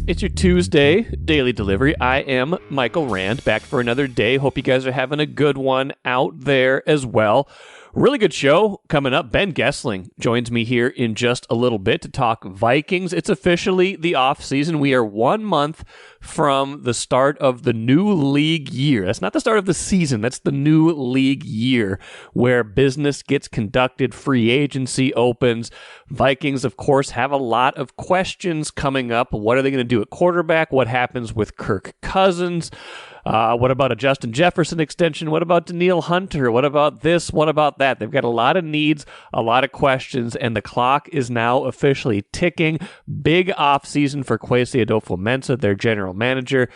It's your Tuesday daily delivery. I am Michael Rand, back for another day. Hope you guys are having a good one out there as well. Really good show coming up. Ben Goessling joins me here in just a little bit to talk Vikings. It's officially the offseason. We are 1 month from the start of the new league year. That's not the start of the season. That's the new league year where business gets conducted, free agency opens. Vikings, of course, have a lot of questions coming up. What are they going to do at quarterback? What happens with Kirk Cousins? What about a Justin Jefferson extension? What about Danielle Hunter? What about this? What about that? They've got a lot of needs, a lot of questions, and the clock is now officially ticking. Big offseason for Kwesi Adofo-Mensah, their general manager.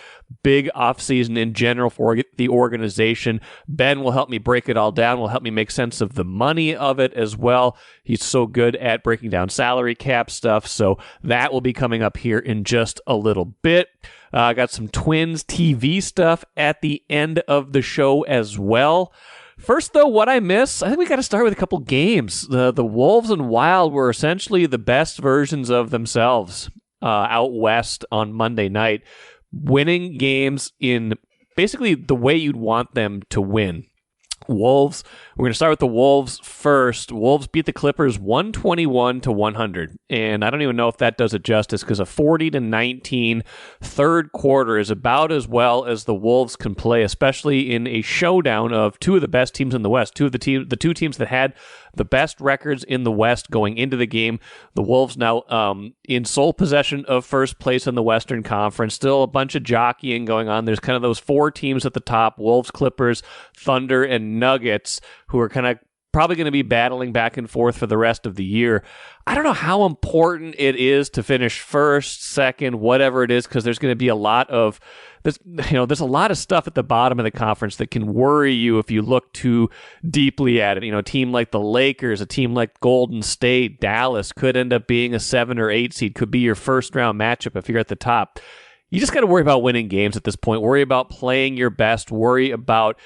Big offseason in general for the organization. Ben will help me break it all down, will help me make sense of the money of it as well. He's so good at breaking down salary cap stuff, so that will be coming up here in just a little bit. Got some Twins TV stuff at the end of the show as well. First, though, what I miss, I think we got to start with a couple games. The Wolves and Wild were essentially the best versions of themselves out west on Monday night, winning games in basically the way you'd want them to win. Wolves, we're going to start with the Wolves first. Wolves beat the Clippers 121-100, and I don't even know if that does it justice because a 40-19 third quarter is about as well as the Wolves can play, especially in a showdown of two of the best teams in the West, the two teams that had the best records in the West going into the game. The Wolves now in sole possession of first place in the Western Conference. Still a bunch of jockeying going on. There's kind of those four teams at the top, Wolves, Clippers, Thunder, and Nuggets, who are kind of probably going to be battling back and forth for the rest of the year. I don't know how important it is to finish first, second, whatever it is, because there's going to be a lot of there's a lot of stuff at the bottom of the conference that can worry you if you look too deeply at it. A team like the Lakers, a team like Golden State, Dallas could end up being a 7 or 8 seed, could be your first round matchup if you're at the top. You just got to worry about winning games at this point. Worry about playing your best. Worry about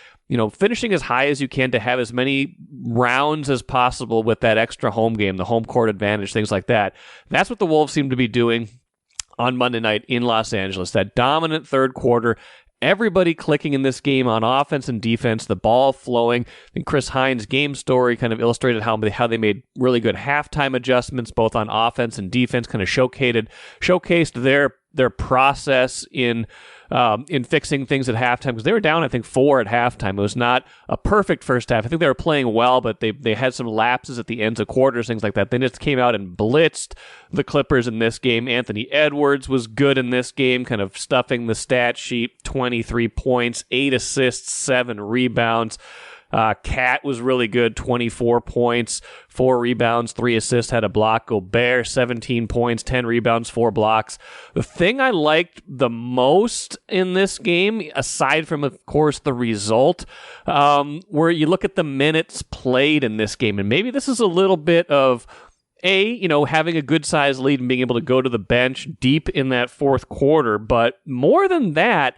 finishing as high as you can to have as many rounds as possible with that extra home game, the home court advantage, things like that. That's what the Wolves seem to be doing on Monday night in Los Angeles. That dominant third quarter, everybody clicking in this game on offense and defense, the ball flowing. And Chris Hines' game story kind of illustrated how they made really good halftime adjustments, both on offense and defense, kind of showcased their process in fixing things at halftime, because they were down, I think, 4 at halftime. It was not a perfect first half. I think they were playing well, but they had some lapses at the ends of quarters, things like that. They just came out and blitzed the Clippers in this game. Anthony Edwards was good in this game, kind of stuffing the stat sheet, 23 points, 8 assists, 7 rebounds. Cat was really good, 24 points, 4 rebounds, 3 assists, had a block. Gobert, 17 points, 10 rebounds, 4 blocks. The thing I liked the most in this game, aside from, of course, the result, where you look at the minutes played in this game, and maybe this is a little bit of having a good-sized lead and being able to go to the bench deep in that fourth quarter, but more than that,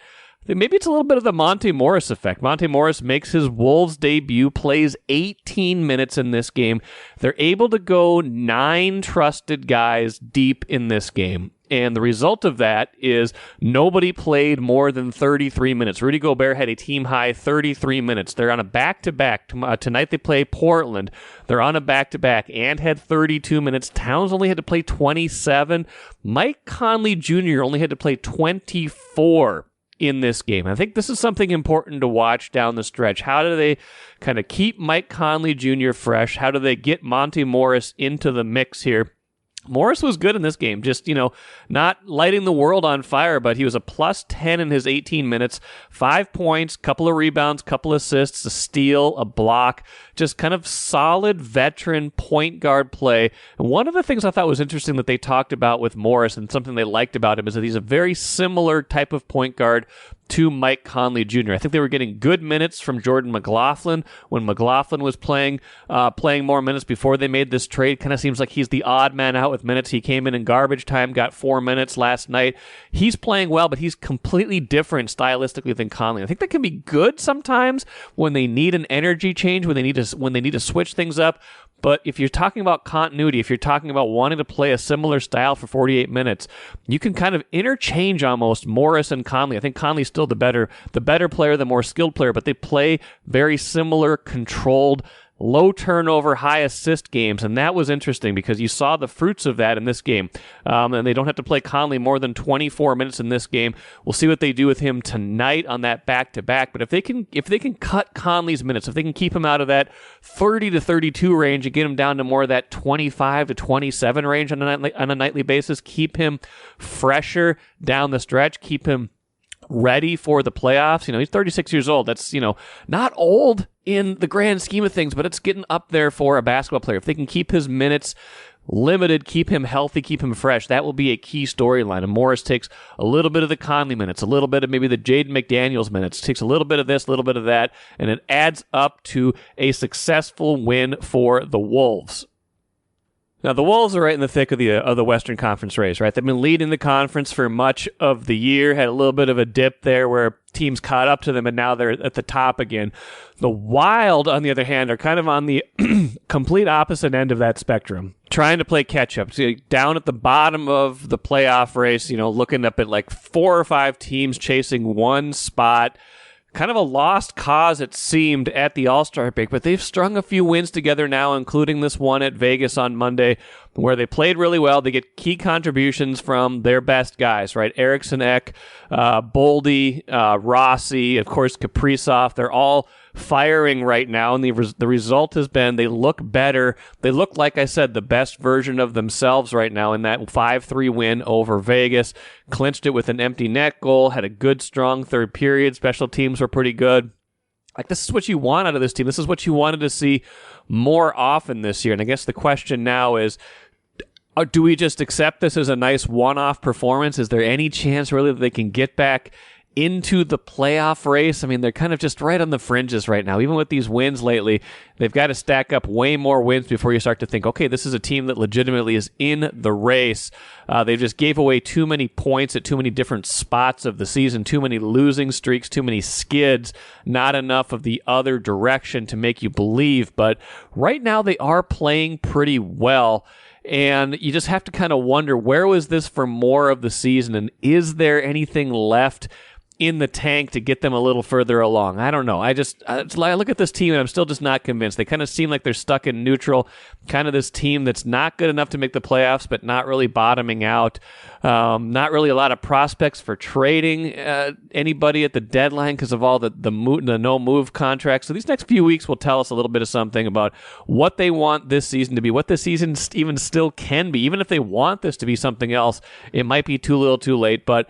maybe it's a little bit of the Monte Morris effect. Monte Morris makes his Wolves debut, plays 18 minutes in this game. They're able to go 9 trusted guys deep in this game. And the result of that is nobody played more than 33 minutes. Rudy Gobert had a team-high 33 minutes. They're on a back-to-back. Tonight they play Portland. They're on a back-to-back and had 32 minutes. Towns only had to play 27. Mike Conley Jr. only had to play 24 in this game. I think this is something important to watch down the stretch. How do they kind of keep Mike Conley Jr. fresh? How do they get Monte Morris into the mix here? Morris was good in this game, just, not lighting the world on fire, but he was a plus 10 in his 18 minutes, 5 points, couple of rebounds, couple assists, a steal, a block, just kind of solid veteran point guard play. And one of the things I thought was interesting that they talked about with Morris and something they liked about him is that he's a very similar type of point guard to Mike Conley Jr. I think they were getting good minutes from Jordan McLaughlin when McLaughlin was playing more minutes before they made this trade. Kind of seems like he's the odd man out with minutes. He came in garbage time, got 4 minutes last night. He's playing well, but he's completely different stylistically than Conley. I think that can be good sometimes when they need an energy change, when they need to switch things up. But if you're talking about continuity, if you're talking about wanting to play a similar style for 48 minutes, you can kind of interchange almost Morris and Conley. I think Conley's still the better player, the more skilled player, but they play very similar, controlled, low turnover, high assist games, and that was interesting because you saw the fruits of that in this game. And they don't have to play Conley more than 24 minutes in this game. We'll see what they do with him tonight on that back-to-back. But if they can cut Conley's minutes, if they can keep him out of that 30 to 32 range and get him down to more of that 25 to 27 range on a nightly basis, keep him fresher down the stretch, keep him ready for the playoffs. He's 36 years old. That's, not old in the grand scheme of things, but it's getting up there for a basketball player. If they can keep his minutes limited, keep him healthy, keep him fresh, that will be a key storyline. And Morris takes a little bit of the Conley minutes, a little bit of maybe the Jaden McDaniels minutes, takes a little bit of this, a little bit of that, and it adds up to a successful win for the Wolves. Now, the Wolves are right in the thick of the Western Conference race, right? They've been leading the conference for much of the year, had a little bit of a dip there where teams caught up to them, and now they're at the top again. The Wild, on the other hand, are kind of on the complete opposite end of that spectrum, trying to play catch-up. So down at the bottom of the playoff race, looking up at like 4 or 5 teams chasing one spot. Kind of a lost cause, it seemed, at the All-Star break, but they've strung a few wins together now, including this one at Vegas on Monday, where they played really well. They get key contributions from their best guys, right? Eriksson Ek, Boldy, Rossi, of course, Kaprizov. They're all firing right now, and the result has been they look better. They look, like I said, the best version of themselves right now in that 5-3 win over Vegas. Clinched it with an empty net goal, had a good, strong third period. Special teams were pretty good. Like, this is what you want out of this team. This is what you wanted to see more often this year. And I guess the question now is, do we just accept this as a nice one-off performance? Is there any chance really that they can get back into the playoff race? I mean, they're kind of just right on the fringes right now. Even with these wins lately, they've got to stack up way more wins before you start to think, okay, this is a team that legitimately is in the race. They just gave away too many points at too many different spots of the season, too many losing streaks, too many skids, not enough of the other direction to make you believe. But right now they are playing pretty well. And you just have to kind of wonder, where was this for more of the season? And is there anything left in the tank to get them a little further along? I don't know. I look at this team and I'm still just not convinced. They kind of seem like they're stuck in neutral, kind of this team that's not good enough to make the playoffs, but not really bottoming out. Not really a lot of prospects for trading anybody at the deadline because of all the no-move contracts. So these next few weeks will tell us a little bit of something about what they want this season to be, what this season even still can be. Even if they want this to be something else, it might be too little too late, but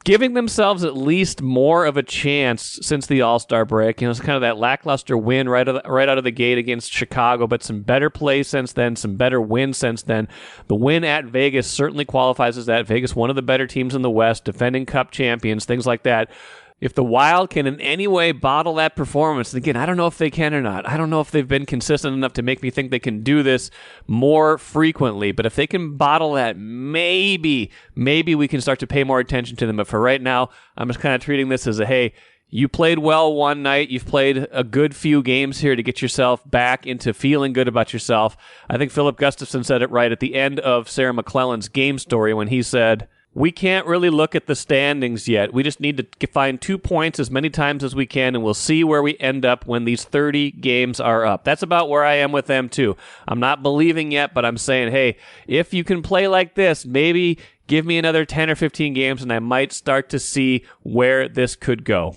giving themselves at least more of a chance since the All-Star break. It's kind of that lackluster win right out of the gate against Chicago, but some better play since then, some better wins since then. The win at Vegas certainly qualifies as that. Vegas, one of the better teams in the West, defending Cup champions, things like that. If the Wild can in any way bottle that performance, and again, I don't know if they can or not. I don't know if they've been consistent enough to make me think they can do this more frequently. But if they can bottle that, maybe we can start to pay more attention to them. But for right now, I'm just kind of treating this as hey, you played well one night. You've played a good few games here to get yourself back into feeling good about yourself. I think Philip Gustafson said it right at the end of Sarah McClellan's game story when he said, we can't really look at the standings yet. We just need to find 2 points as many times as we can, and we'll see where we end up when these 30 games are up. That's about where I am with them, too. I'm not believing yet, but I'm saying, hey, if you can play like this, maybe give me another 10 or 15 games, and I might start to see where this could go.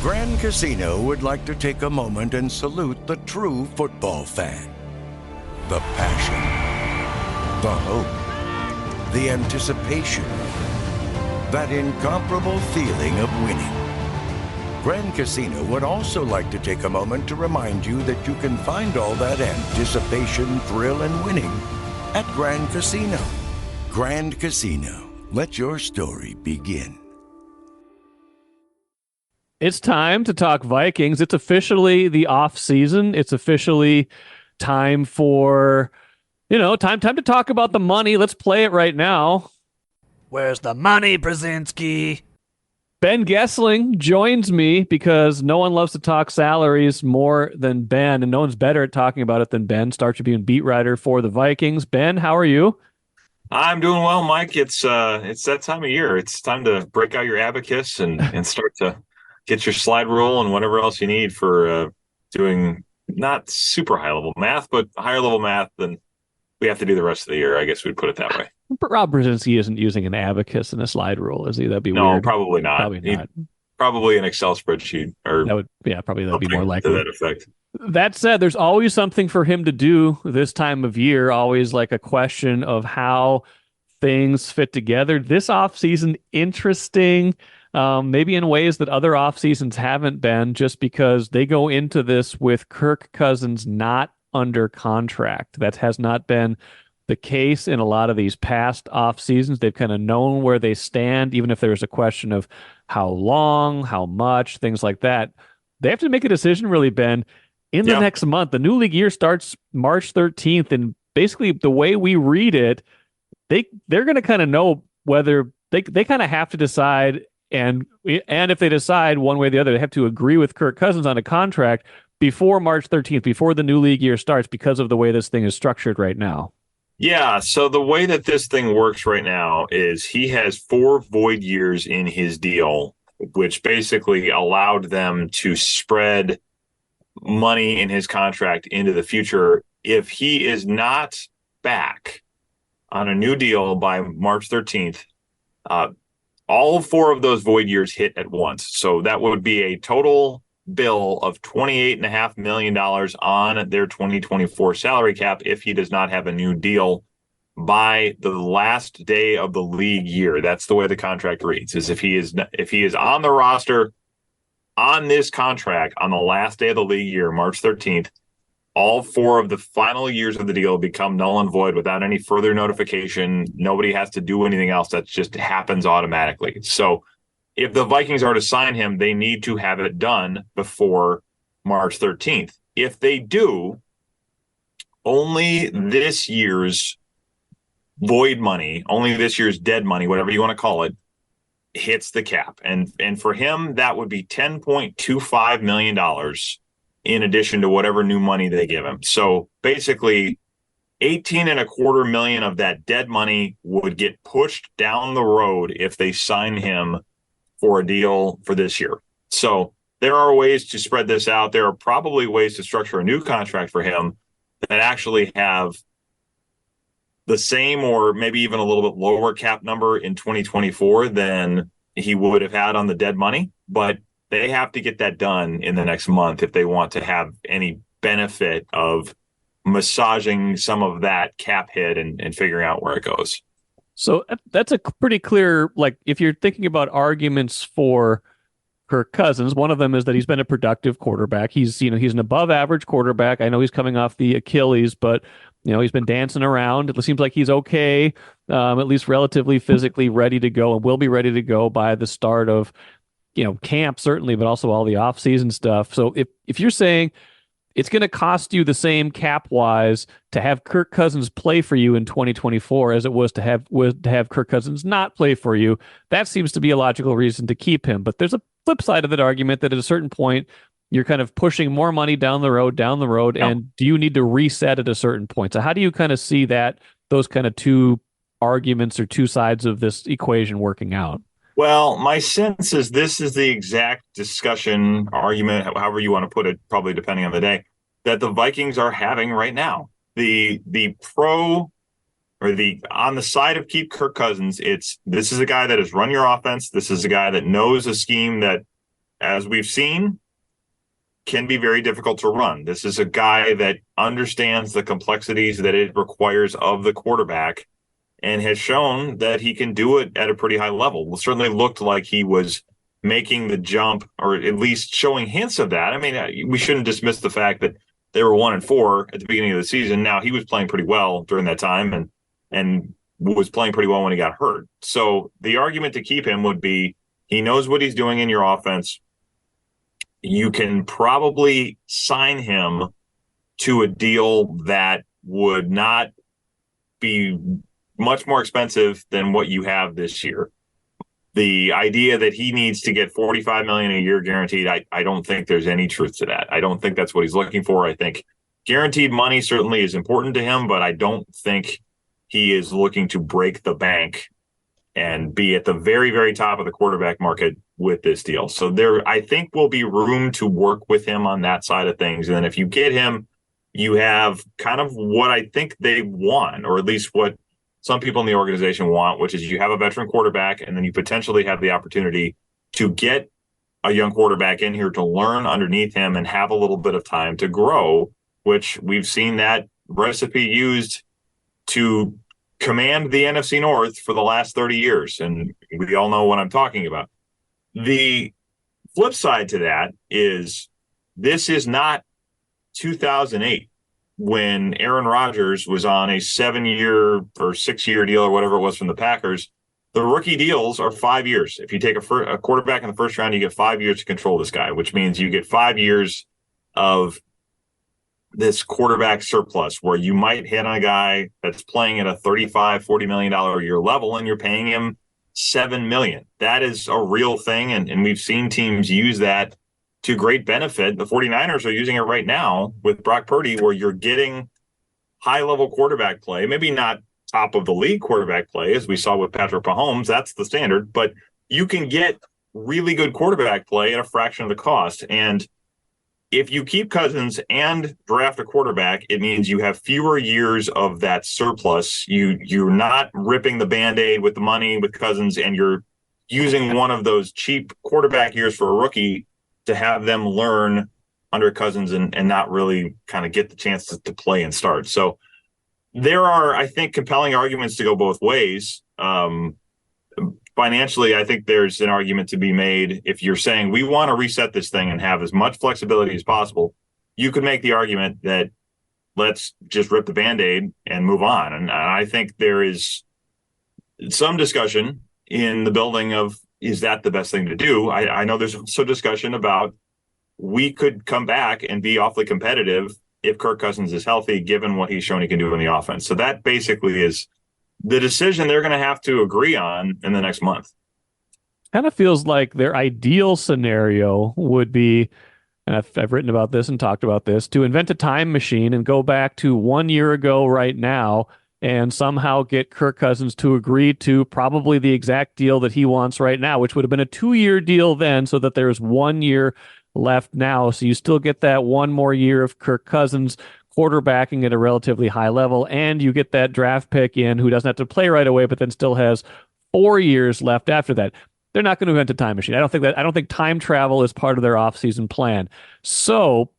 Grand Casino would like to take a moment and salute the true football fan. The passion, the hope, the anticipation, that incomparable feeling of winning. Grand Casino would also like to take a moment to remind you that you can find all that anticipation, thrill, and winning at Grand Casino. Grand Casino, let your story begin. It's time to talk Vikings. It's officially the off season. It's officially time for, time to talk about the money. Let's play it right now. Where's the money, Brzezinski? Ben Goessling joins me because no one loves to talk salaries more than Ben, and no one's better at talking about it than Ben, Star Tribune beat writer for the Vikings. Ben, how are you? I'm doing well, Mike. It's that time of year. It's time to break out your abacus and start to get your slide rule and whatever else you need for doing not super high level math, but higher level math than we have to do the rest of the year. I guess we'd put it that way. But Rob Brzezinski isn't using an abacus and a slide rule, is he? That'd be No, weird. probably not. Probably not. Probably an Excel spreadsheet or Probably that'd be more something likely. to that effect. That said, there's always something for him to do this time of year, always like a question of how things fit together. This offseason, interesting, maybe in ways that other off seasons haven't been, just because they go into this with Kirk Cousins not under contract. That has not been the case in a lot of these past off seasons. They've kind of known where they stand, even if there's a question of how long, how much, things like that. They have to make a decision, really, Ben, in the next month. The new league year starts March 13th, and basically the way we read it, they're going to kind of know whether they kind of have to decide, and if they decide one way or the other, they have to agree with Kirk Cousins on a contract before March 13th, before the new league year starts, because of the way this thing is structured right now. Yeah, so the way that this thing works right now is he has 4 void years in his deal, which basically allowed them to spread money in his contract into the future. If he is not back on a new deal by March 13th, all 4 of those void years hit at once. So that would be a total bill of $28.5 million on their 2024 salary cap if he does not have a new deal by the last day of the league year. That's the way the contract reads, is if he is on the roster on this contract on the last day of the league year, March 13th, all 4 of the final years of the deal become null and void without any further notification. Nobody has to do anything else. That just happens automatically. So if the Vikings are to sign him, they need to have it done before March 13th. If they do, only this year's void money, only this year's dead money, whatever you want to call it, hits the cap. And for him, that would be $10.25 million in addition to whatever new money they give him. So basically, $18.25 million of that dead money would get pushed down the road if they sign him for a deal for this year. So there are ways to spread this out. There are probably ways to structure a new contract for him that actually have the same or maybe even a little bit lower cap number in 2024 than he would have had on the dead money. But they have to get that done in the next month if they want to have any benefit of massaging some of that cap hit and figuring out where it goes. So that's a pretty clear, like, if you're thinking about arguments for Kirk Cousins, one of them is that he's been a productive quarterback. He's an above average quarterback. I know he's coming off the Achilles, but he's been dancing around. It seems like he's okay, at least relatively physically ready to go, and will be ready to go by the start of camp, certainly, but also all the offseason stuff. So if you're saying it's going to cost you the same cap-wise to have Kirk Cousins play for you in 2024 as it was to have Kirk Cousins not play for you, that seems to be a logical reason to keep him. But there's a flip side of that argument that at a certain point, you're kind of pushing more money down the road, and do you need to reset at a certain point? So how do you kind of see those kind of two arguments or two sides of this equation working out? Well, my sense is this is the exact discussion, argument, however you want to put it, probably depending on the day, that the Vikings are having right now. The pro or the on the side of keep Kirk Cousins, this is a guy that has run your offense. This is a guy that knows a scheme that, as we've seen, can be very difficult to run. This is a guy that understands the complexities that it requires of the quarterback and has shown that he can do it at a pretty high level. Well, certainly looked like he was making the jump, or at least showing hints of that. I mean, we shouldn't dismiss the fact that they were 1-4 at the beginning of the season. Now, he was playing pretty well during that time and was playing pretty well when he got hurt. So the argument to keep him would be he knows what he's doing in your offense. you can probably sign him to a deal that would not be much more expensive than what you have this year. The idea that he needs to get $45 million a year guaranteed, I don't think there's any truth to that. I don't think that's what he's looking for. I think guaranteed money certainly is important to him, but I don't think he is looking to break the bank and be at the very, very top of the quarterback market with this deal. So there, I think, will be room to work with him on that side of things. And then if you get him, you have kind of what I think they want, or at least what some people in the organization want, which is you have a veteran quarterback, and then you potentially have the opportunity to get a young quarterback in here to learn underneath him and have a little bit of time to grow, which we've seen that recipe used to command the NFC North for the last 30 years. And we all know what I'm talking about. The flip side to that is this is not 2008 when Aaron Rodgers was on a 7-year or 6-year deal or whatever it was from the Packers. The rookie deals are 5 years. If you take a quarterback in the first round, you get 5 years to control this guy, which means you get 5 years of this quarterback surplus where you might hit on a guy that's playing at a $35-40 million a year level and you're paying him $7 million. That is a real thing. And we've seen teams use that to great benefit. The 49ers are using it right now with Brock Purdy, where you're getting high-level quarterback play, maybe not top of the league quarterback play, as we saw with Patrick Mahomes. That's the standard, but you can get really good quarterback play at a fraction of the cost. And if you keep Cousins and draft a quarterback, it means you have fewer years of that surplus. You're not ripping the Band-Aid with the money with Cousins, and you're using one of those cheap quarterback years for a rookie to have them learn under Cousins and not really kind of get the chance to play and start. So there are, I think, compelling arguments to go both ways. Financially, I think there's an argument to be made. If you're saying we want to reset this thing and have as much flexibility as possible, you could make the argument that let's just rip the Band-Aid and move on. And I think there is some discussion in the building of, is that the best thing to do? I know there's also discussion about we could come back and be awfully competitive if Kirk Cousins is healthy, given what he's shown he can do in the offense. So that basically is the decision they're going to have to agree on in the next month. Kind of feels like their ideal scenario would be, and I've written about this and talked about this, to invent a time machine and go back to 1 year ago right now and somehow get Kirk Cousins to agree to probably the exact deal that he wants right now, which would have been a 2-year deal then, so that there's 1 year left now. So you still get that 1 more year of Kirk Cousins quarterbacking at a relatively high level, and you get that draft pick in who doesn't have to play right away, but then still has 4 years left after that. They're not going to invent a time machine. I don't think time travel is part of their offseason plan. So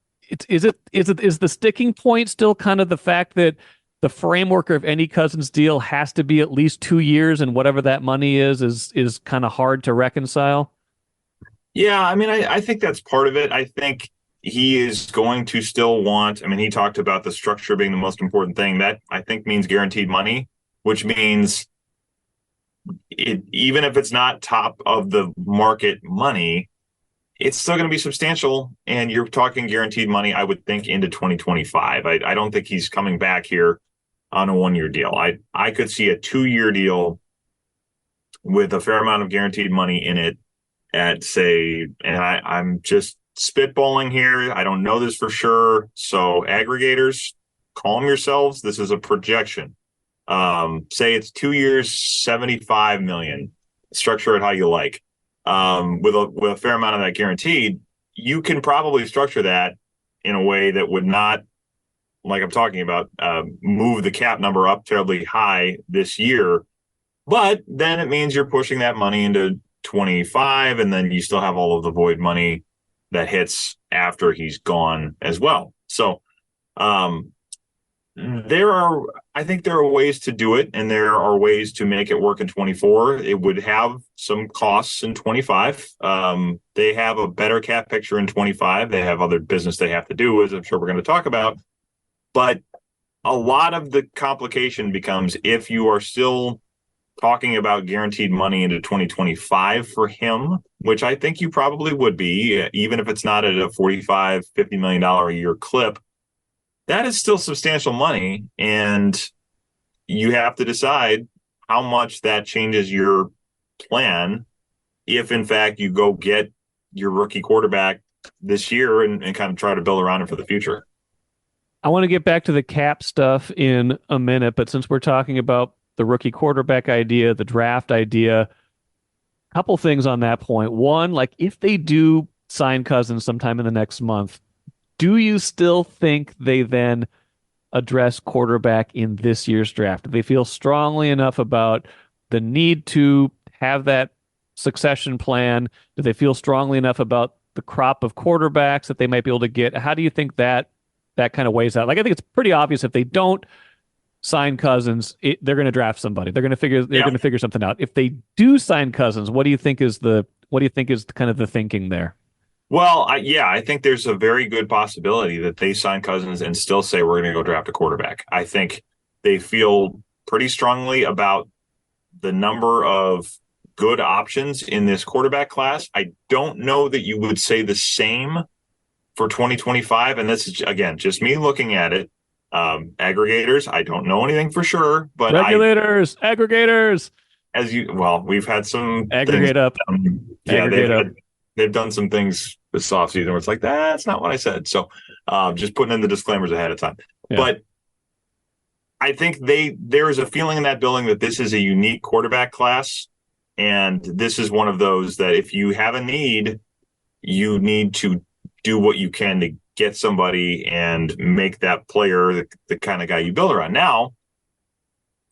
is the sticking point still kind of the fact that the framework of any Cousins deal has to be at least 2 years, and whatever that money is kind of hard to reconcile? Yeah, I mean, I think that's part of it. I think he is going to still want, I mean, he talked about the structure being the most important thing. That, I think, means guaranteed money, which means even if it's not top of the market money, it's still going to be substantial. And you're talking guaranteed money, I would think, into 2025. I don't think he's coming back here on a 1-year deal. I could see a 2-year deal with a fair amount of guaranteed money in it at, say, and I'm just spitballing here. I don't know this for sure. So aggregators, calm yourselves. This is a projection. Say it's 2 years, $75 million. Structure it how you like. With a fair amount of that guaranteed, you can probably structure that in a way that would not, like I'm talking about, move the cap number up terribly high this year. But then it means you're pushing that money into 25, and then you still have all of the void money that hits after he's gone as well. So I think there are ways to do it, and there are ways to make it work in 24. It would have some costs in 25. They have a better cap picture in 25. They have other business they have to do, as I'm sure we're going to talk about. But a lot of the complication becomes if you are still talking about guaranteed money into 2025 for him, which I think you probably would be, even if it's not at a $45-50 million a year clip, that is still substantial money. And you have to decide how much that changes your plan if, in fact, you go get your rookie quarterback this year and kind of try to build around him for the future. I want to get back to the cap stuff in a minute, but since we're talking about the rookie quarterback idea, the draft idea, a couple things on that point. One, like if they do sign Cousins sometime in the next month, do you still think they then address quarterback in this year's draft? Do they feel strongly enough about the need to have that succession plan? Do they feel strongly enough about the crop of quarterbacks that they might be able to get? How do you think that kind of weighs out? Like, I think it's pretty obvious if they don't sign Cousins, they're going to draft somebody. They're going to figure something out. If they do sign Cousins, what do you think is kind of the thinking there? Well, I think there's a very good possibility that they sign Cousins and still say we're going to go draft a quarterback. I think they feel pretty strongly about the number of good options in this quarterback class. I don't know that you would say the same for 2025. And this is, again, just me looking at it. Aggregators, I don't know anything for sure, but aggregators. We've had some aggregate things, up. Aggregate up. They've done some things this offseason where it's like, that's not what I said. So just putting in the disclaimers ahead of time. Yeah. But I think there is a feeling in that building that this is a unique quarterback class. And this is one of those that if you have a need, you need to do what you can to get somebody and make that player the kind of guy you build around. Now,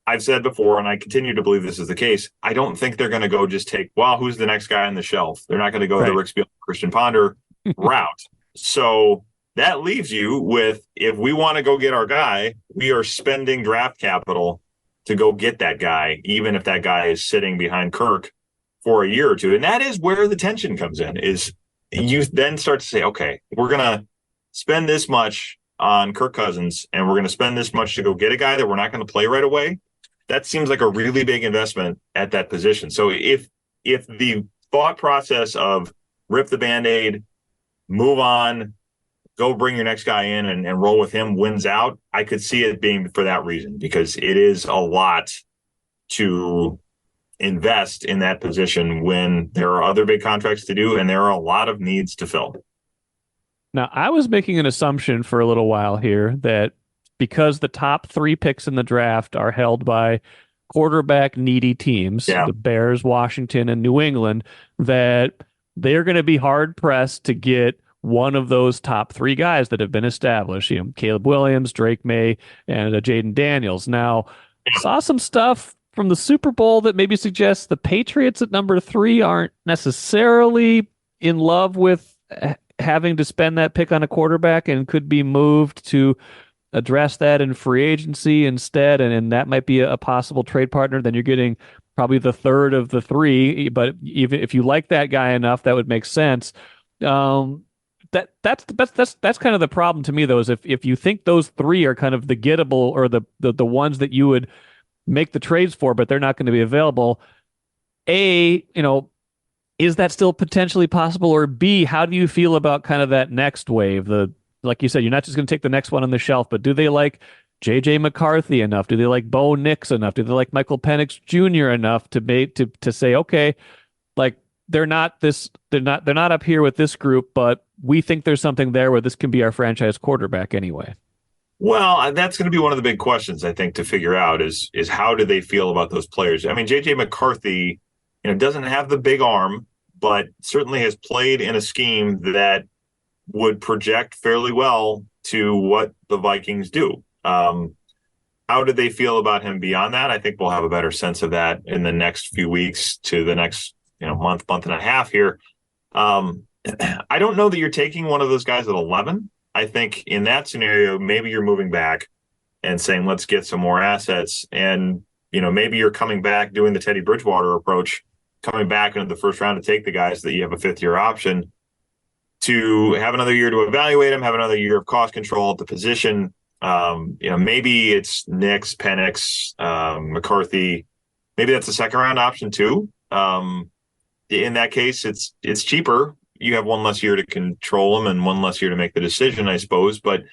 I've said before, and I continue to believe this is the case, I don't think they're going to go just take, who's the next guy on the shelf? They're not going to go the Rick Spiel, Christian Ponder route. So that leaves you with, if we want to go get our guy, we are spending draft capital to go get that guy, even if that guy is sitting behind Kirk for a year or two. And that is where the tension comes in, is you then start to say, okay, we're going to spend this much on Kirk Cousins, and we're going to spend this much to go get a guy that we're not going to play right away. That seems like a really big investment at that position. So if the thought process of rip the Band-Aid, move on, go bring your next guy in and roll with him wins out, I could see it being for that reason, because it is a lot to invest in that position when there are other big contracts to do and there are a lot of needs to fill. Now, I was making an assumption for a little while here that because the top 3 picks in the draft are held by quarterback needy teams, the Bears, Washington, and New England, that they're going to be hard pressed to get one of those top 3 guys that have been established, Caleb Williams, Drake May, and Jaden Daniels. Now, saw some stuff from the Super Bowl that maybe suggests the Patriots at number 3 aren't necessarily in love with having to spend that pick on a quarterback and could be moved to address that in free agency instead. And that might be a possible trade partner. Then you're getting probably the third of the 3. But even if you like that guy enough, that would make sense. That's kind of the problem to me, though, is if you think those 3 are kind of the gettable or the ones that you would make the trades for, but they're not going to be available. Is that still potentially possible? Or B, how do you feel about kind of that next wave? Like you said, you're not just going to take the next one on the shelf, but do they like J.J. McCarthy enough? Do they like Bo Nix enough? Do they like Michael Penix Jr. enough to say, okay, like they're not up here with this group, but we think there's something there where this can be our franchise quarterback anyway? Well, that's going to be one of the big questions, I think, to figure out is how do they feel about those players? I mean, J.J. McCarthy, doesn't have the big arm, but certainly has played in a scheme that would project fairly well to what the Vikings do. How do they feel about him beyond that? I think we'll have a better sense of that in the next few weeks to the next month and a half here. I don't know that you're taking one of those guys at 11. I think in that scenario, maybe you're moving back and saying, let's get some more assets. And, maybe you're coming back doing the Teddy Bridgewater approach, coming back into the first round to take the guys that you have a 5th-year option to have another year to evaluate them, have another year of cost control at the position. Maybe it's Nix, Penix, McCarthy, maybe that's a second round option too. In that case, it's cheaper. You have one less year to control them and one less year to make the decision, I suppose. But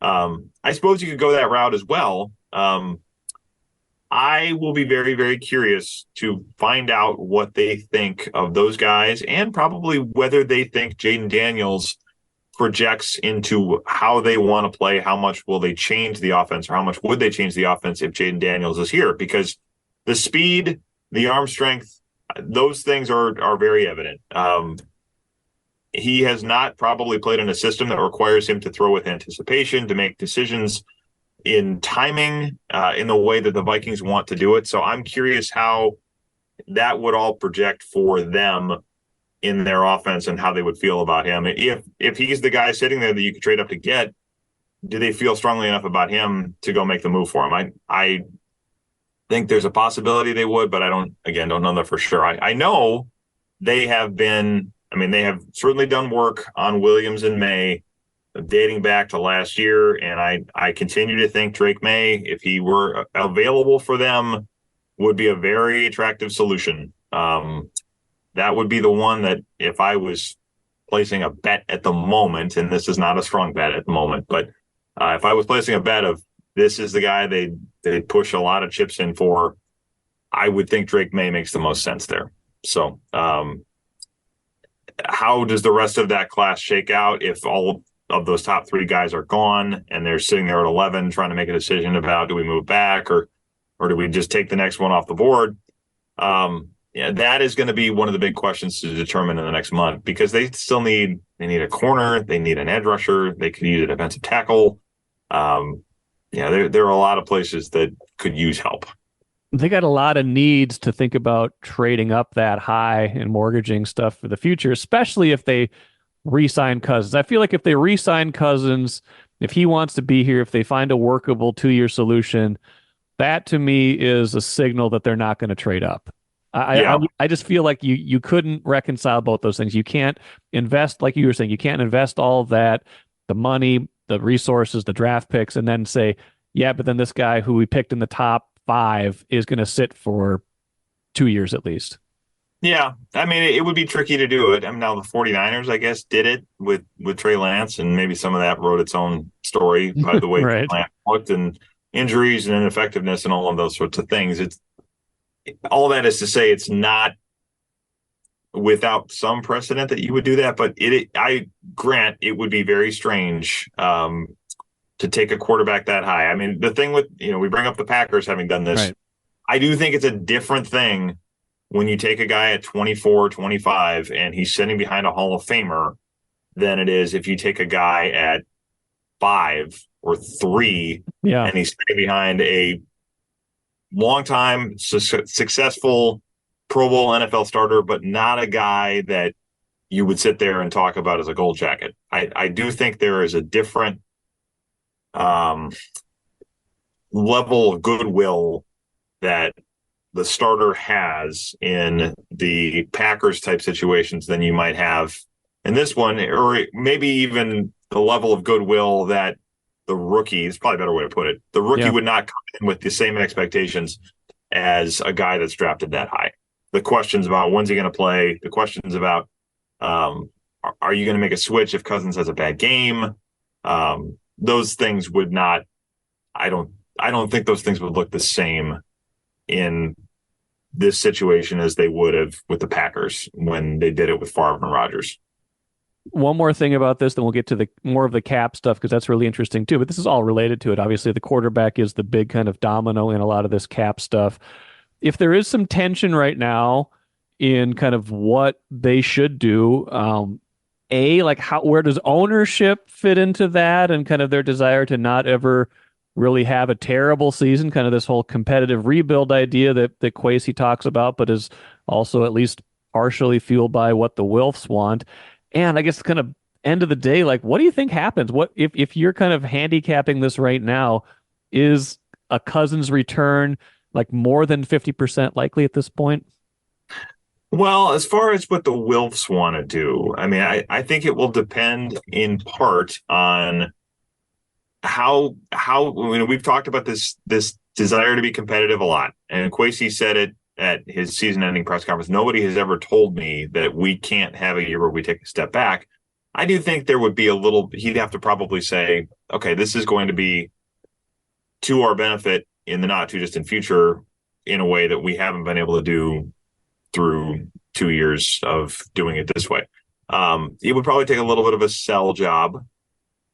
I suppose you could go that route as well. I will be very, very curious to find out what they think of those guys and probably whether they think Jaden Daniels projects into how they want to play. How much will they change the offense, or how much would they change the offense if Jaden Daniels is here? Because the speed, the arm strength, those things are very evident. He has not probably played in a system that requires him to throw with anticipation, to make decisions in timing, in the way that the Vikings want to do it. So I'm curious how that would all project for them in their offense and how they would feel about him. If he's the guy sitting there that you could trade up to get, do they feel strongly enough about him to go make the move for him? I think there's a possibility they would, but I don't know that for sure. I know they have certainly done work on Williams in May, dating back to last year. And I continue to think Drake May, if he were available for them, would be a very attractive solution. That would be the one that if I was placing a bet at the moment, and this is not a strong bet at the moment, but if I was placing a bet of this is the guy they push a lot of chips in for, I would think Drake May makes the most sense there. So how does the rest of that class shake out if all of those top three guys are gone and they're sitting there at 11 trying to make a decision about do we move back or do we just take the next one off the board? That is going to be one of the big questions to determine in the next month, because they still need a corner, they need an edge rusher, they could use a defensive tackle. There are a lot of places that could use help. They got a lot of needs to think about trading up that high and mortgaging stuff for the future, especially if they re-sign Cousins. I feel like if they re-sign Cousins, if he wants to be here, if they find a workable 2-year solution, that to me is a signal that they're not going to trade up. I just feel like you couldn't reconcile both those things. You can't invest, like you were saying, you can't invest all of that, the money, the resources, the draft picks, and then say, yeah, but then this guy who we picked in the top 5 is going to sit for 2 years at least. Yeah, it would be tricky to do it. Now the 49ers, I guess, did it with Trey Lance, and maybe some of that wrote its own story by the way right. Lance looked, and injuries and ineffectiveness and all of those sorts of things. All that is to say, it's not without some precedent that you would do that, but I grant it would be very strange to take a quarterback that high. The thing with, we bring up the Packers having done this. Right. I do think it's a different thing when you take a guy at 24, 25, and he's sitting behind a Hall of Famer than it is if you take a guy at 5 or 3 and he's sitting behind a long-time successful Pro Bowl NFL starter, but not a guy that you would sit there and talk about as a gold jacket. I do think there is a different level of goodwill that the starter has in the Packers type situations than you might have in this one, or maybe even the level of goodwill that the rookie, is probably a better way to put it, the rookie would not come in with the same expectations as a guy that's drafted that high. The questions about when's he going to play, the questions about are you going to make a switch if Cousins has a bad game, those things would not, I don't think those things would look the same in this situation as they would have with the Packers when they did it with Favre and Rodgers. One more thing about this, then we'll get to the more of the cap stuff, because that's really interesting too. But this is all related to it. Obviously, the quarterback is the big kind of domino in a lot of this cap stuff. If there is some tension right now in kind of what they should do, where does ownership fit into that, and kind of their desire to not ever really have a terrible season, kind of this whole competitive rebuild idea that Kwesi talks about, but is also at least partially fueled by what the Wilfs want. And I guess kind of end of the day, what do you think happens? What if you're kind of handicapping this right now, is a Cousins return more than 50% likely at this point? Well, as far as what the Wilfs want to do, I think it will depend in part on how we've talked about this desire to be competitive a lot, and Kwesi said it at his season-ending press conference, nobody has ever told me that we can't have a year where we take a step back. I do think there would be he'd have to probably say, okay, this is going to be to our benefit in the not too distant future in a way that we haven't been able to do through 2 years of doing it this way. It would probably take a little bit of a sell job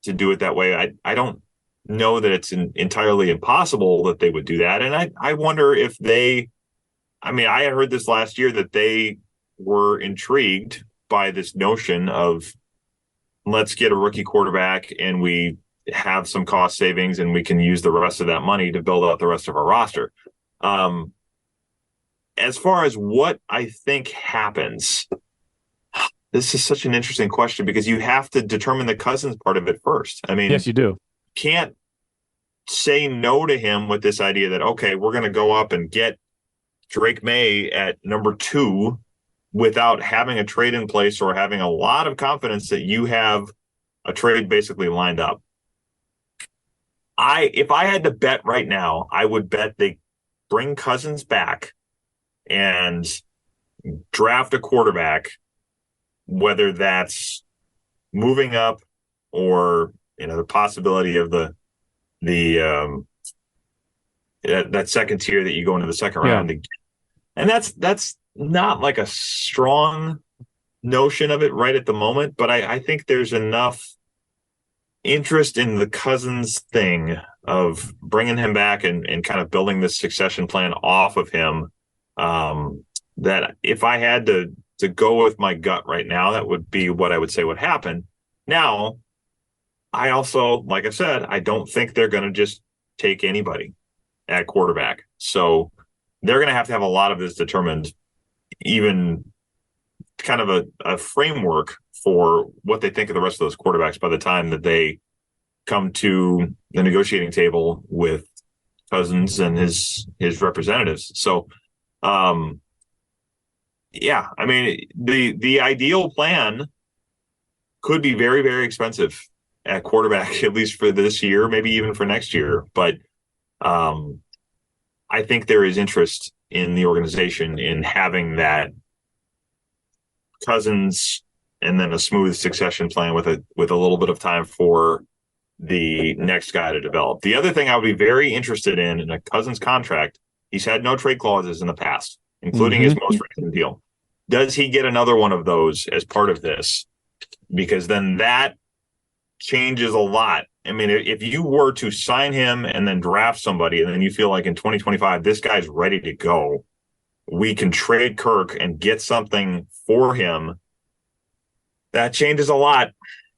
to do it that way. I don't know that it's entirely impossible that they would do that. And I wonder if I had heard this last year that they were intrigued by this notion of, let's get a rookie quarterback and we have some cost savings and we can use the rest of that money to build out the rest of our roster. As far as what I think happens, this is such an interesting question because you have to determine the Cousins part of it first. I mean, yes, you do. Can't say no to him with this idea that, okay, we're going to go up and get Drake May at number 2 without having a trade in place or having a lot of confidence that you have a trade basically lined up. If I had to bet right now, I would bet they bring Cousins back and draft a quarterback, whether that's moving up or, the possibility of that second tier that you go into the second round. And that's not like a strong notion of it right at the moment, but I think there's enough interest in the Cousins thing of bringing him back and kind of building this succession plan off of him, that if I had to go with my gut right now, that would be what I would say would happen. Now, I also, like I said, I don't think they're going to just take anybody at quarterback. So they're going to have a lot of this determined, even kind of a framework for what they think of the rest of those quarterbacks by the time that they come to the negotiating table with Cousins and his representatives. So, the ideal plan could be very, very expensive at quarterback, at least for this year, maybe even for next year. But I think there is interest in the organization in having that Cousins and then a smooth succession plan with a little bit of time for the next guy to develop. The other thing I would be very interested in a Cousins contract, he's had no trade clauses in the past, including his most recent deal. Does he get another one of those as part of this? Because then that changes a lot. I mean, if you were to sign him and then draft somebody, and then you feel like in 2025, this guy's ready to go, we can trade Kirk and get something for him, that changes a lot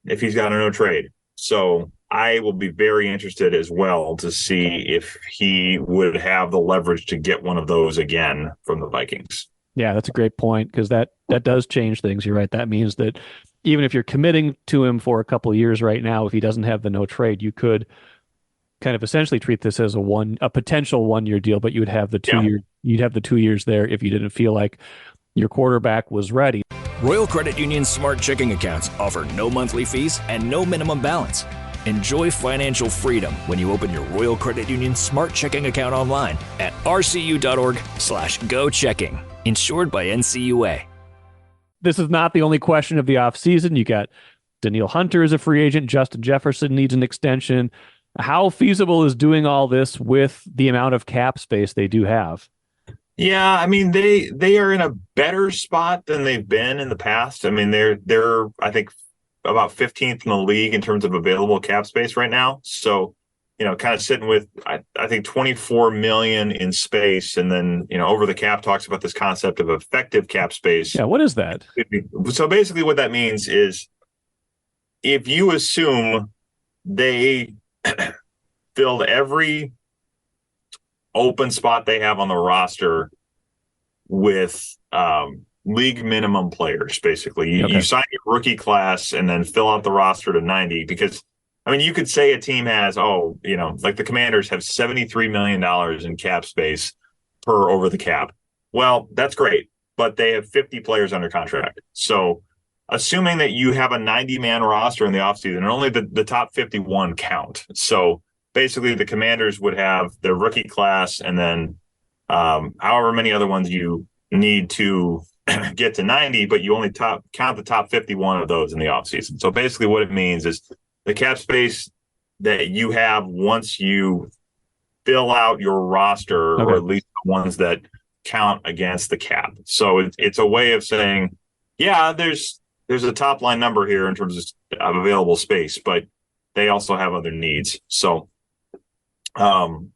if he's got a no trade. So I will be very interested as well to see if he would have the leverage to get one of those again from the Vikings. Yeah, that's a great point because that does change things. You're right. That means that even if you're committing to him for a couple of years right now, if he doesn't have the no trade, you could kind of essentially treat this as a potential 1-year deal, but you would have the 2 year, you'd have the 2 years there if you didn't feel like your quarterback was ready. Royal Credit Union's smart checking accounts offer no monthly fees and no minimum balance. Enjoy financial freedom when you open your Royal Credit Union smart checking account online at rcu.org/go-checking. Insured by NCUA. This is not the only question of the offseason. You got Danielle Hunter is a free agent. Justin Jefferson needs an extension. How feasible is doing all this with the amount of cap space they do have? Yeah, I mean, they are in a better spot than they've been in the past. I mean, they're I think about 15th in the league in terms of available cap space right now. So, kind of sitting with I think 24 million in space, and then over the cap talks about this concept of effective cap space. Yeah, what is that? So basically, what that means is if you assume they filled every open spot they have on the roster with league minimum players, basically. You sign your rookie class and then fill out the roster to 90 because, I mean, you could say a team has, like the Commanders have $73 million in cap space per over the cap. Well, that's great, but they have 50 players under contract. So assuming that you have a 90-man roster in the offseason, and only the top 51 count. So basically the Commanders would have their rookie class and then However many other ones you need to get to 90, but you only count the top 51 of those in the offseason. So basically what it means is the cap space that you have once you fill out your roster, or at least the ones that count against the cap. So it's a way of saying, yeah, there's a top line number here in terms of available space, but they also have other needs. So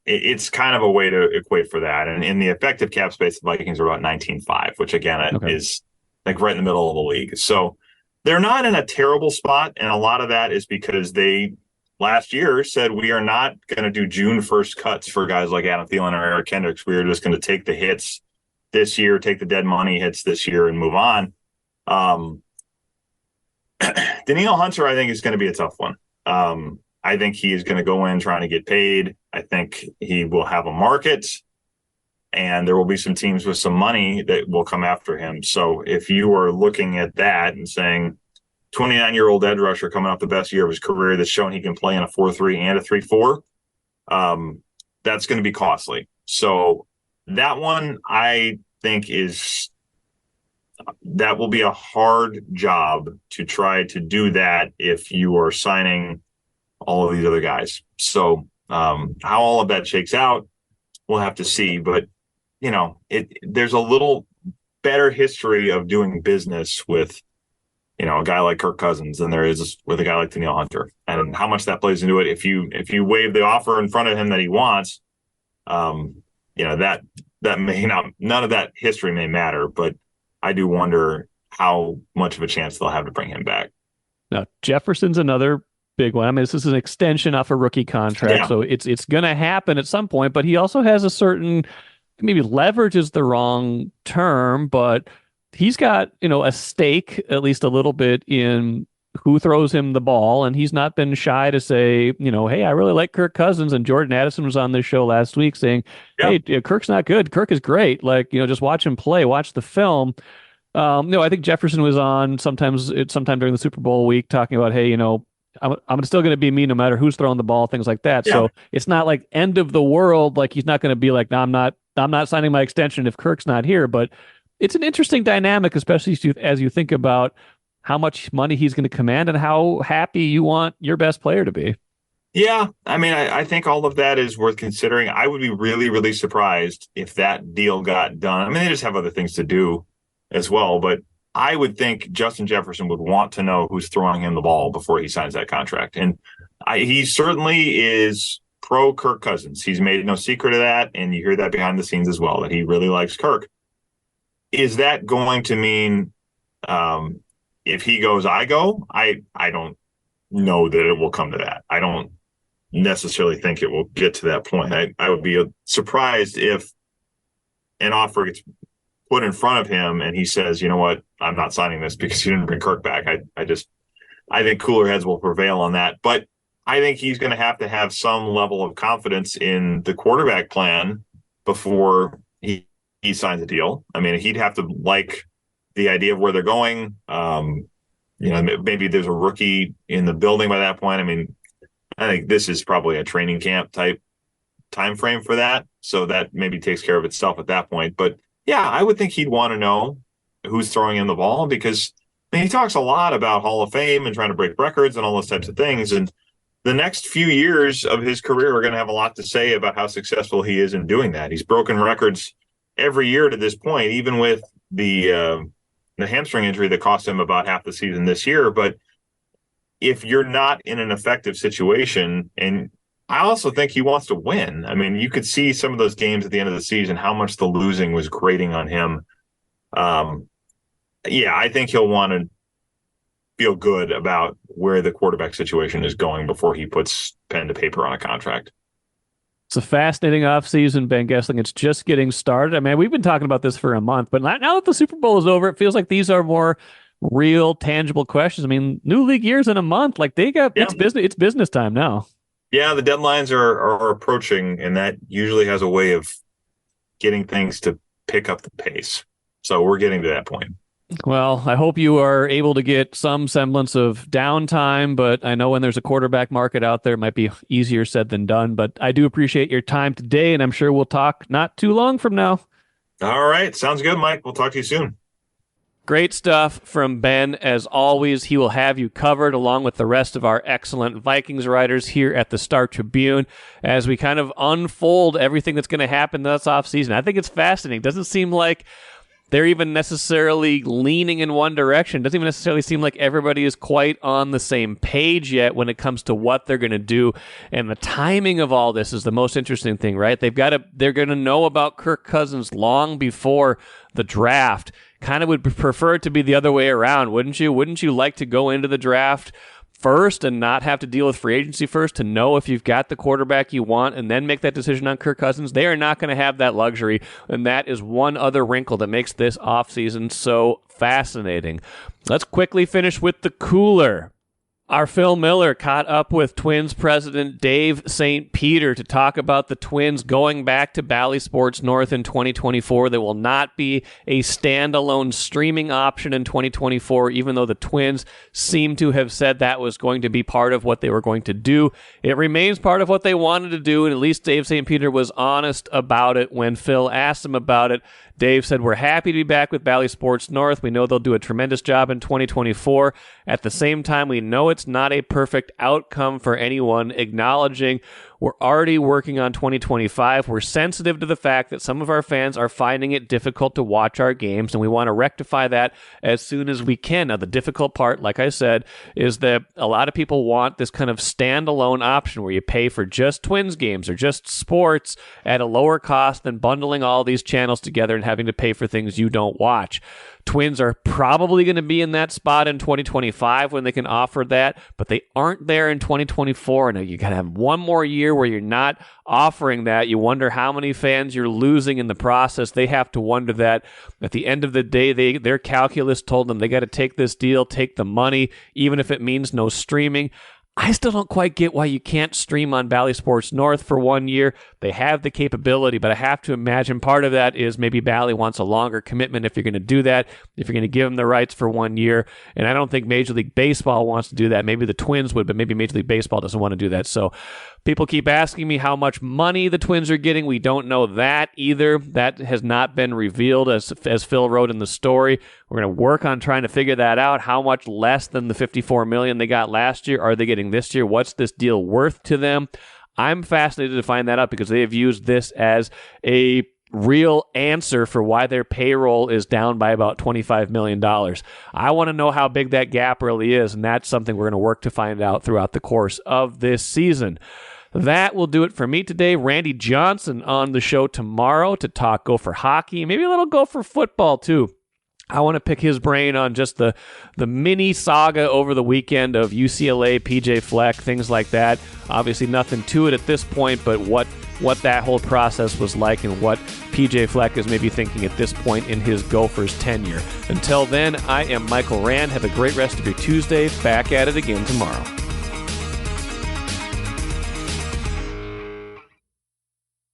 it's kind of a way to equate for that. And in the effective cap space, the Vikings are about 19.5, which again is like right in the middle of the league. So they're not in a terrible spot. And a lot of that is because they last year said, we are not going to do June 1st cuts for guys like Adam Thielen or Eric Kendricks. We are just going to take the hits this year, take the dead money hits this year and move on. Danielle Hunter, I think, is going to be a tough one. I think he is going to go in trying to get paid. I think he will have a market, and there will be some teams with some money that will come after him. So if you are looking at that and saying 29-year-old edge rusher coming off the best year of his career that's shown he can play in a 4-3 and a 3-4, that's going to be costly. So that one, I think, that will be a hard job to try to do that if you are signing all of these other guys. So how all of that shakes out, we'll have to see. But, there's a little better history of doing business with, a guy like Kirk Cousins than there is with a guy like Danielle Hunter. And how much that plays into it, if you wave the offer in front of him that he wants, that may not, none of that history may matter, but I do wonder how much of a chance they'll have to bring him back. Now, Jefferson's another big one. I mean, this is an extension off a rookie contract, so it's going to happen at some point, but he also has a certain, maybe leverage is the wrong term, but he's got, a stake, at least a little bit, in who throws him the ball, and he's not been shy to say, hey, I really like Kirk Cousins, and Jordan Addison was on this show last week saying, hey, Kirk's not good. Kirk is great. Just watch him play, watch the film. I think Jefferson was on sometime during the Super Bowl week talking about, hey, I'm still going to be me no matter who's throwing the ball, things like that. Yeah. So it's not like end of the world. Like he's not going to be like, no, I'm not signing my extension if Kirk's not here. But it's an interesting dynamic, especially as you think about how much money he's going to command and how happy you want your best player to be. Yeah. I mean, I think all of that is worth considering. I would be really, really surprised if that deal got done. I mean, they just have other things to do as well, but I would think Justin Jefferson would want to know who's throwing him the ball before he signs that contract. And he certainly is pro Kirk Cousins. He's made no secret of that. And you hear that behind the scenes as well, that he really likes Kirk. Is that going to mean if he goes, I go? I don't know that it will come to that. I don't necessarily think it will get to that point. I would be surprised if an offer gets put in front of him and he says, you know what, I'm not signing this because you didn't bring Kirk back. I think cooler heads will prevail on that. But I think he's going to have some level of confidence in the quarterback plan before he signs a deal. I mean, he'd have to like the idea of where they're going. Maybe there's a rookie in the building by that point. I mean, I think this is probably a training camp type time frame for that. So that maybe takes care of itself at that point. But yeah, I would think he'd want to know who's throwing him the ball because he talks a lot about Hall of Fame and trying to break records and all those types of things. And the next few years of his career are going to have a lot to say about how successful he is in doing that. He's broken records every year to this point, even with the hamstring injury that cost him about half the season this year. But if you're not in an effective situation, and I also think he wants to win. I mean, you could see some of those games at the end of the season, how much the losing was grating on him. I think he'll want to feel good about where the quarterback situation is going before he puts pen to paper on a contract. It's a fascinating offseason, Ben Goessling. It's just getting started. I mean, we've been talking about this for a month, but now that the Super Bowl is over, it feels like these are more real, tangible questions. I mean, new league years in a month, like it's business time now. Yeah, the deadlines are approaching, and that usually has a way of getting things to pick up the pace. So we're getting to that point. Well, I hope you are able to get some semblance of downtime, but I know when there's a quarterback market out there, it might be easier said than done. But I do appreciate your time today, and I'm sure we'll talk not too long from now. All right. Sounds good, Mike. We'll talk to you soon. Great stuff from Ben. As always, he will have you covered along with the rest of our excellent Vikings writers here at the Star Tribune as we kind of unfold everything that's going to happen this offseason. I think it's fascinating. It doesn't seem like they're even necessarily leaning in one direction. It doesn't even necessarily seem like everybody is quite on the same page yet when it comes to what they're going to do. And the timing of all this is the most interesting thing, right? They're going to know about Kirk Cousins long before the draft. Kind of would prefer it to be the other way around, wouldn't you? Wouldn't you like to go into the draft first and not have to deal with free agency first to know if you've got the quarterback you want and then make that decision on Kirk Cousins? They are not going to have that luxury, and that is one other wrinkle that makes this offseason so fascinating. Let's quickly finish with the cooler. Our Phil Miller caught up with Twins president Dave St. Peter to talk about the Twins going back to Bally Sports North in 2024. There will not be a standalone streaming option in 2024, even though the Twins seem to have said that was going to be part of what they were going to do. It remains part of what they wanted to do, and at least Dave St. Peter was honest about it when Phil asked him about it. Dave said, "We're happy to be back with Bally Sports North. We know they'll do a tremendous job in 2024. At the same time, we know it's not a perfect outcome for anyone," acknowledging we're already working on 2025. We're sensitive to the fact that some of our fans are finding it difficult to watch our games, and we want to rectify that as soon as we can. Now, the difficult part, like I said, is that a lot of people want this kind of standalone option where you pay for just Twins games or just sports at a lower cost than bundling all these channels together and having to pay for things you don't watch. Twins are probably going to be in that spot in 2025 when they can offer that, but they aren't there in 2024. Now, you got to have one more year where you're not offering that. You wonder how many fans you're losing in the process. They have to wonder that. At the end of the day, their calculus told them they got to take this deal, take the money, even if it means no streaming. I still don't quite get why you can't stream on Bally Sports North for 1 year. They have the capability, but I have to imagine part of that is maybe Bally wants a longer commitment if you're going to do that, if you're going to give them the rights for 1 year. And I don't think Major League Baseball wants to do that. Maybe the Twins would, but maybe Major League Baseball doesn't want to do that. So people keep asking me how much money the Twins are getting. We don't know that either. That has not been revealed, as Phil wrote in the story. We're going to work on trying to figure that out. How much less than the $54 million they got last year are they getting this year? What's this deal worth to them? I'm fascinated to find that out because they have used this as a real answer for why their payroll is down by about $25 million. I want to know how big that gap really is, and that's something we're going to work to find out throughout the course of this season. That will do it for me today. Randy Johnson on the show tomorrow to talk Gopher hockey, maybe a little Gopher football too. I want to pick his brain on just the mini saga over the weekend of UCLA, PJ Fleck, things like that. Obviously nothing to it at this point, but what that whole process was like and what PJ Fleck is maybe thinking at this point in his Gophers tenure. Until then, I am Michael Rand. Have a great rest of your Tuesday. Back at it again tomorrow.